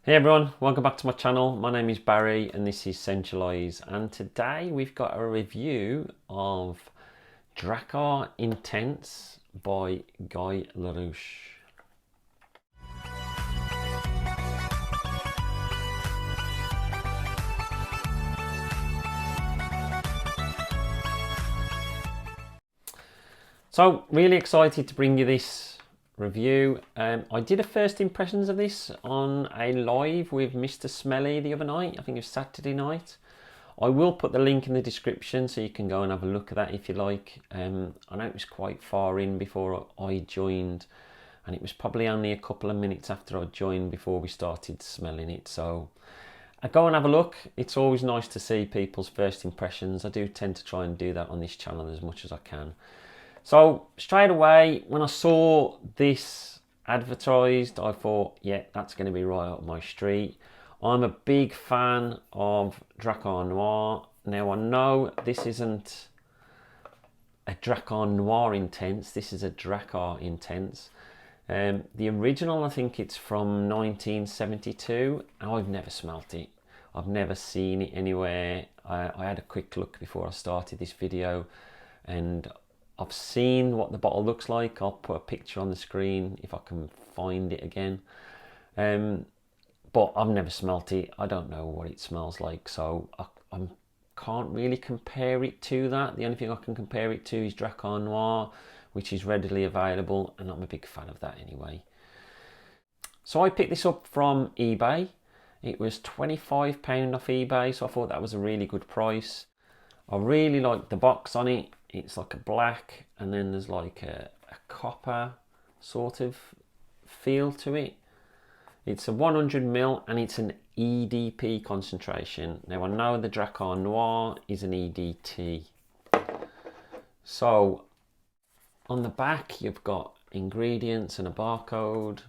Hey everyone, welcome back to my channel. My name is Barry and this is Centralize, and today we've got a review of Drakkar Intense by Guy Laroche. So really excited to bring you this review. I did a first impressions of this on a live with Mr. Smelly the other night. I think it was Saturday night. I will put the link in the description so you can go and have a look at that if you like. I know it was quite far in before I joined, and it was probably only a couple of minutes after I joined before we started smelling it. So go and have a look. It's always nice to see people's first impressions. I do tend to try and do that on this channel as much as I can. So straight away, when I saw this advertised, I thought, yeah, that's going to be right up my street. I'm a big fan of Drakkar Noir. Now I know this isn't a Drakkar Noir Intense, this is a Drakkar Intense. The original, I think it's from 1972. I've never smelt it. I've never seen it anywhere. I had a quick look before I started this video, and I've seen what the bottle looks like. I'll put a picture on the screen if I can find it again. But I've never smelt it. I don't know what it smells like, so I can't really compare it to that. The only thing I can compare it to is Drakkar Noir, which is readily available, and I'm a big fan of that anyway. So I picked this up from eBay. It was £25 off eBay, so I thought that was a really good price. I really like the box on it. It's like a black, and then there's like a copper sort of feel to it. It's a 100ml and it's an EDP concentration. Now I know the Drakkar Noir is an EDT. So on the back you've got ingredients and a barcode.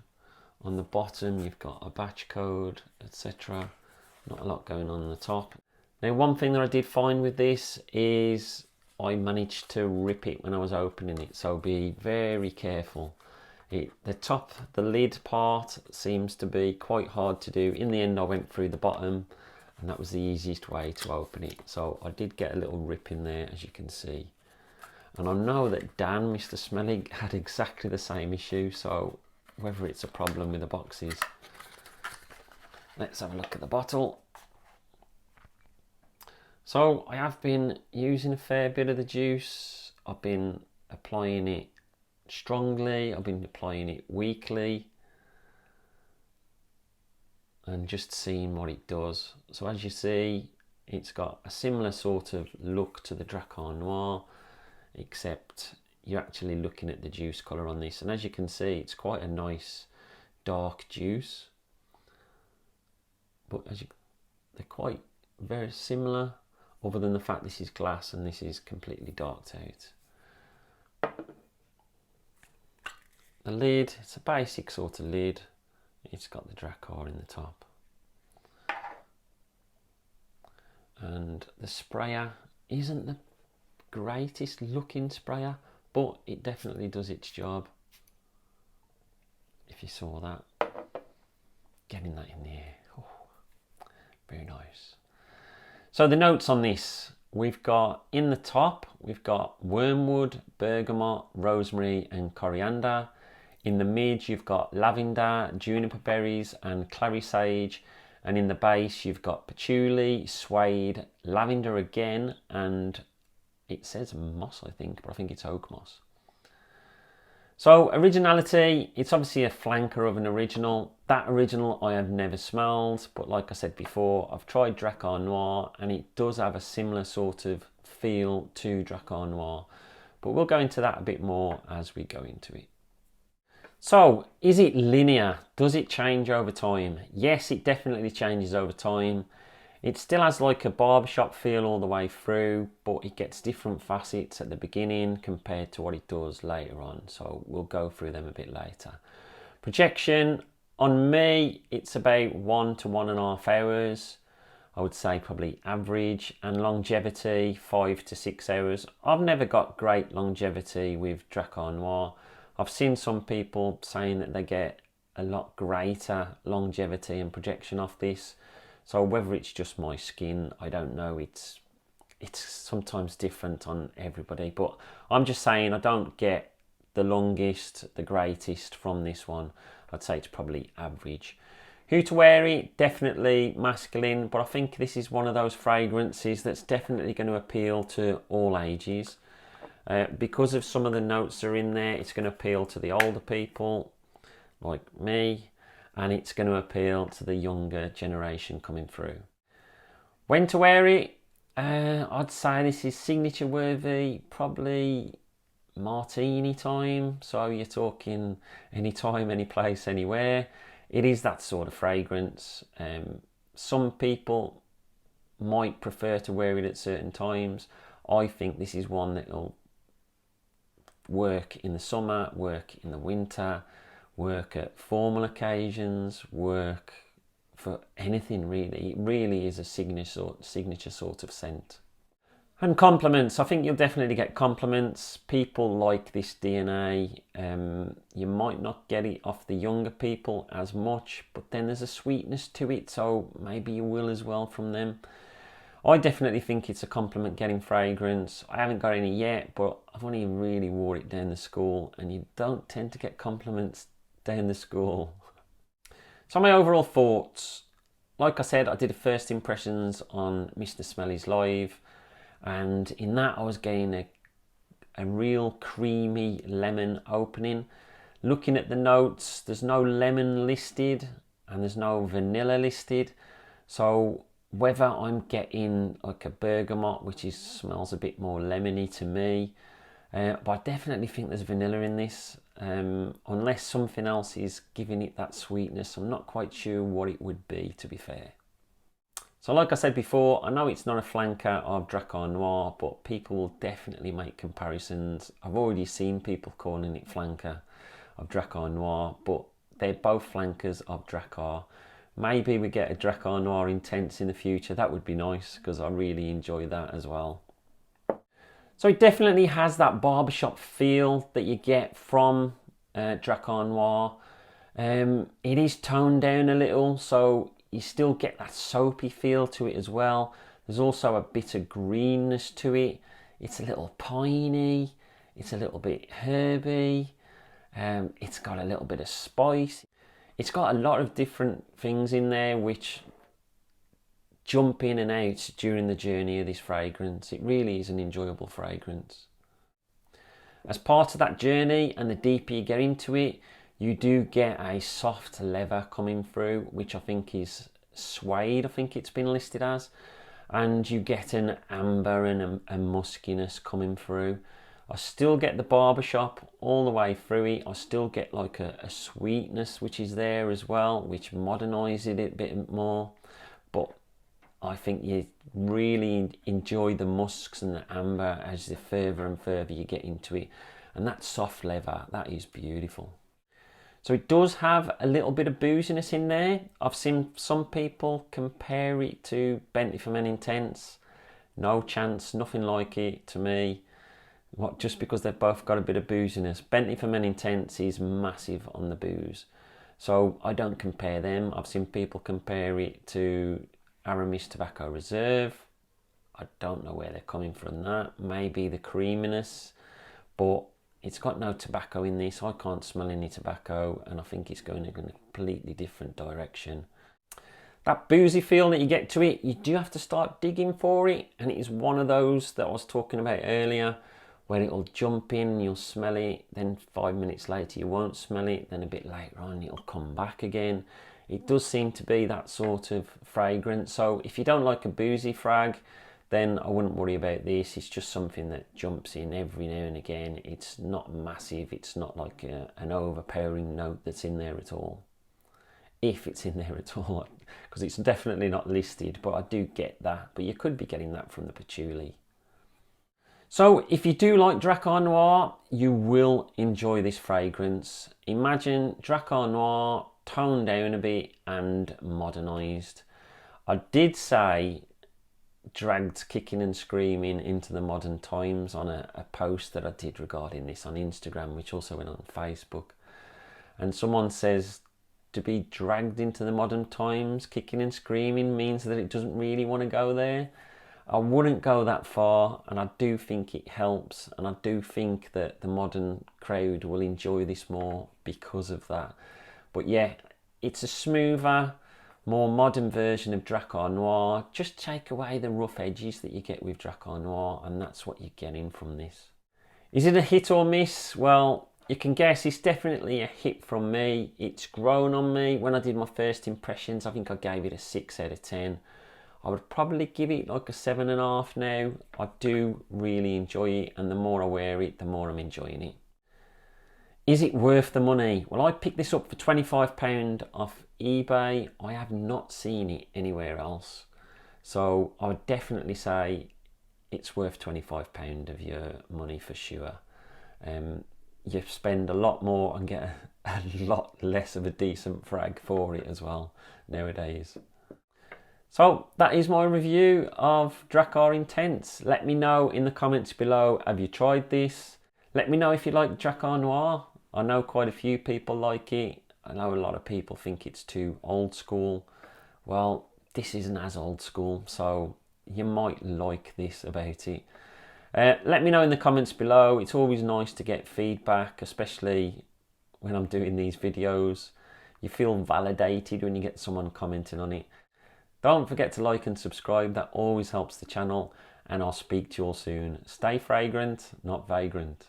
On the bottom you've got a batch code, etc. Not a lot going on the top. Now one thing that I did find with this is I managed to rip it when I was opening it, so be very careful. The lid part seems to be quite hard to do. In the end I went through the bottom, and that was the easiest way to open it. So I did get a little rip in there, as you can see. And I know that Dan, Mr. Smelly, had exactly the same issue, so whether it's a problem with the boxes. Let's have a look at the bottle. So I have been using a fair bit of the juice. I've been applying it strongly, I've been applying it weekly, and just seeing what it does. So as you see, it's got a similar sort of look to the Drakkar Noir, except you're actually looking at the juice colour on this, and as you can see, it's quite a nice dark juice, but they're quite very similar, other than the fact this is glass and this is completely darked out. The lid, it's a basic sort of lid. It's got the Drakkar in the top. And the sprayer isn't the greatest looking sprayer, but it definitely does its job. If you saw that, getting that in the air, oh, very nice. So the notes on this, we've got in the top, we've got wormwood, bergamot, rosemary and coriander. In the mid, you've got lavender, juniper berries and clary sage. And in the base, you've got patchouli, suede, lavender again, and it says moss, I think, but I think it's oak moss. So originality, it's obviously a flanker of an original. That original I have never smelled, but like I said before, I've tried Drakkar Noir and it does have a similar sort of feel to Drakkar Noir. But we'll go into that a bit more as we go into it. So, is it linear? Does it change over time? Yes, it definitely changes over time. It still has like a barbershop feel all the way through, but it gets different facets at the beginning compared to what it does later on. So we'll go through them a bit later. Projection, on me, it's about 1 to 1.5 hours. I would say probably average, and longevity 5 to 6 hours. I've never got great longevity with Drakkar Noir. I've seen some people saying that they get a lot greater longevity and projection off this. So whether it's just my skin, I don't know. It's sometimes different on everybody, but I'm just saying I don't get the longest, the greatest from this one. I'd say it's probably average. Who to wear it? Definitely masculine, but I think this is one of those fragrances that's definitely going to appeal to all ages. Because of some of the notes that are in there, it's going to appeal to the older people like me, and it's going to appeal to the younger generation coming through. When to wear it? I'd say this is signature worthy, probably martini time. So you're talking anytime, any place, anywhere. It is that sort of fragrance. Some people might prefer to wear it at certain times. I think this is one that will work in the summer, work in the winter, work at formal occasions, work for anything really. It really is a signature sort of scent. And compliments, I think you'll definitely get compliments. People like this DNA. You might not get it off the younger people as much, but then there's a sweetness to it, so maybe you will as well from them. I definitely think it's a compliment getting fragrance. I haven't got any yet, but I've only really wore it down the school, and you don't tend to get compliments down the school. So my overall thoughts, like I said, I did a first impressions on Mr. Smelly's Live, and in that I was getting a real creamy lemon opening. Looking at the notes, there's no lemon listed and there's no vanilla listed, so whether I'm getting like a bergamot, which smells a bit more lemony to me, but I definitely think there's vanilla in this, unless something else is giving it that sweetness. I'm not quite sure what it would be, to be fair. So like I said before, I know it's not a flanker of Drakkar Noir, but people will definitely make comparisons. I've already seen people calling it flanker of Drakkar Noir, but they're both flankers of Drakkar. Maybe we get a Drakkar Noir Intense in the future. That would be nice, because I really enjoy that as well. So it definitely has that barbershop feel that you get from Drakkar Noir. It is toned down a little, so you still get that soapy feel to it as well. There's also a bit of greenness to it. It's a little piney. It's a little bit herby. It's got a little bit of spice. It's got a lot of different things in there which jump in and out during the journey of this fragrance. It really is an enjoyable fragrance. As part of that journey, and the deeper you get into it, you do get a soft leather coming through, which I think is suede, I think it's been listed as. And you get an amber and a muskiness coming through. I still get the barbershop all the way through it. I still get like a sweetness which is there as well, which modernises it a bit more. But I think you really enjoy the musks and the amber as the further and further you get into it. And that soft leather, that is beautiful. So it does have a little bit of booziness in there. I've seen some people compare it to Bentley for Men Intense. No chance, nothing like it to me. Just because they've both got a bit of booziness. Bentley for Men Intense is massive on the booze. So I don't compare them. I've seen people compare it to Aramis Tobacco Reserve. I don't know where they're coming from that. Maybe the creaminess, but it's got no tobacco in this. I can't smell any tobacco, and I think it's going in a completely different direction. That boozy feel that you get to it, you do have to start digging for it, and it is one of those that I was talking about earlier, where it'll jump in, you'll smell it, then 5 minutes later you won't smell it, then a bit later on it'll come back again. It does seem to be that sort of fragrance. So if you don't like a boozy frag, then I wouldn't worry about this. It's just something that jumps in every now and again. It's not massive. It's not like an overpowering note that's in there at all. If it's in there at all, because it's definitely not listed, but I do get that. But you could be getting that from the patchouli. So if you do like Drakkar Noir, you will enjoy this fragrance. Imagine Drakkar Noir toned down a bit and modernised. I did say dragged kicking and screaming into the modern times on a post that I did regarding this on Instagram, which also went on Facebook. And someone says to be dragged into the modern times, kicking and screaming, means that it doesn't really want to go there. I wouldn't go that far, and I do think it helps, and I do think that the modern crowd will enjoy this more because of that. But yeah, it's a smoother, more modern version of Drakkar Noir. Just take away the rough edges that you get with Drakkar Noir, and that's what you're getting from this. Is it a hit or miss? Well, you can guess it's definitely a hit from me. It's grown on me. When I did my first impressions, I think I gave it a 6 out of 10. I would probably give it like a 7.5 now. I do really enjoy it, and the more I wear it, the more I'm enjoying it. Is it worth the money? Well, I picked this up for £25 off eBay. I have not seen it anywhere else. So I would definitely say it's worth £25 of your money for sure. You spend a lot more and get a lot less of a decent frag for it as well nowadays. So that is my review of Drakkar Intense. Let me know in the comments below, have you tried this? Let me know if you like Drakkar Noir. I know quite a few people like it. I know a lot of people think it's too old school. Well, this isn't as old school, so you might like this about it. Let me know in the comments below. It's always nice to get feedback, especially when I'm doing these videos. You feel validated when you get someone commenting on it. Don't forget to like and subscribe. That always helps the channel, and I'll speak to you all soon. Stay fragrant, not vagrant.